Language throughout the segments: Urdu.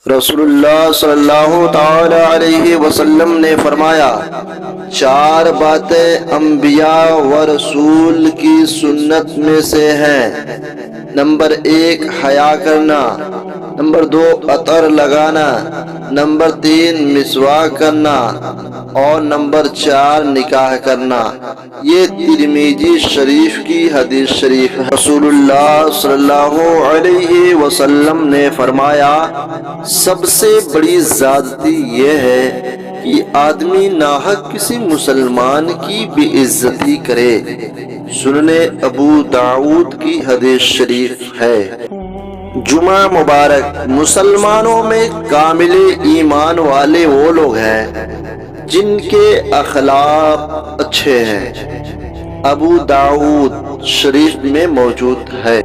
رسول اللہ صلی اللہ تعالی علیہ وسلم نے فرمایا، چار باتیں انبیاء و رسول کی سنت میں سے ہیں۔ نمبر 1 حیا کرنا، نمبر 2 عطر لگانا، نمبر 3 مسواک کرنا اور نمبر 4 نکاح کرنا۔ یہ ترمذی شریف کی حدیث شریف ہے۔ رسول اللہ صلی اللہ علیہ وسلم نے فرمایا، سب سے بڑی زیادتی یہ ہے کہ آدمی ناحق کسی مسلمان کی بے عزتی کرے۔ سنن ابو داؤد کی حدیث شریف ہے۔ جمعہ مبارک۔ مسلمانوں میں کامل ایمان والے وہ لوگ ہیں جن کے اخلاق اچھے ہیں۔ ابو داؤد شریف میں موجود ہے،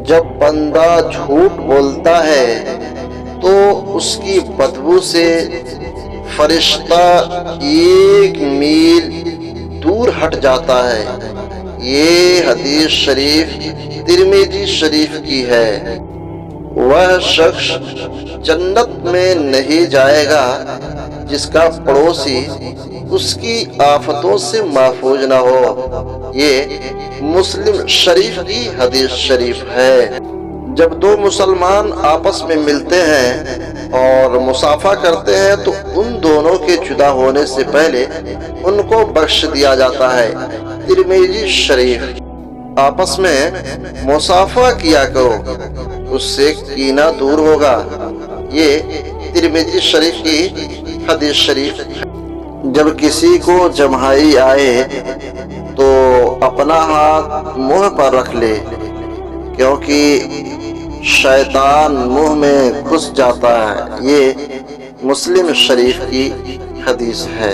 جب بندہ جھوٹ بولتا ہے تو اس کی بدبو سے فرشتہ 1 میل دور ہٹ جاتا ہے۔ یہ حدیث شریف ترمذی شریف کی ہے۔ وہ شخص جنت میں نہیں جائے گا جس کا پڑوسی اس کی آفتوں سے محفوظ نہ ہو۔ یہ مسلم شریف کی حدیث شریف ہے۔ جب دو مسلمان آپس میں ملتے ہیں اور مصافحہ کرتے ہیں تو ان دونوں کے جدا ہونے سے پہلے ان کو بخش دیا جاتا ہے۔ ترمذی شریف۔ آپس میں مصافحہ کیا کرو، اس سے کینہ دور ہوگا۔ یہ ترمذی شریف کی حدیث شریف ہے۔ جب کسی کو جمائی آئے تو اپنا ہاتھ منہ پر رکھ لے، کیونکہ شیطان منہ میں گھس جاتا ہے۔ یہ مسلم شریف کی حدیث ہے۔